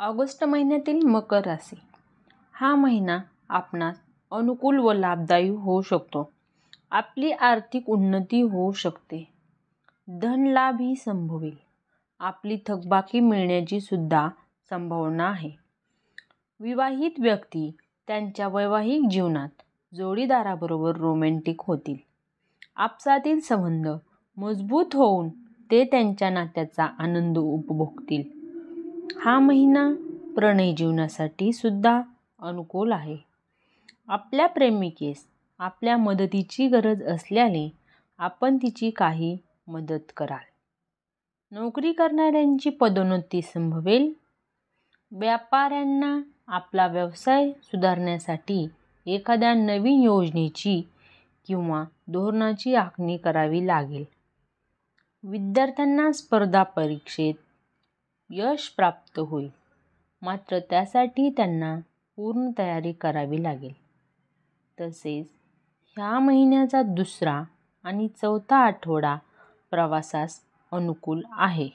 August महिन्यातील मकर राशी हा महिना आपणास अनुकूल व लाभदायी होऊ शकतो. आपली आर्थिक उन्नती होऊ शकते. धनलाभही संभवेल. आपली थकबाकी मिळण्याची सुद्धा संभावना आहे. विवाहित व्यक्ती त्यांच्या वैवाहिक जीवनात जोडीदाराबरोबर रोमॅन्टिक होतील. आपसातील संबंध मजबूत होऊन ते त्यांच्या नात्याचा आनंद उपभोगतील. हा महिना प्रणय जीवनासाठी सुद्धा अनुकूल आहे. आपल्या प्रेमिकेस आपल्या मदतीची गरज असल्याने आपण तिची काही मदत कराल. नोकरी करणाऱ्यांची पदोन्नती संभवेल. व्यापाऱ्यांना आपला व्यवसाय सुधारण्यासाठी एखाद्या नवीन योजनेची किंवा धोरणाची आखणी करावी लागेल. विद्यार्थ्यांना स्पर्धा परीक्षेत यश प्राप्त होईल, मात्र त्यासाठी त्यांना पूर्ण तयारी करावी लागेल. तसेच ह्या महिन्याचा दुसरा आणि चौथा आठवडा प्रवासास अनुकूल आहे.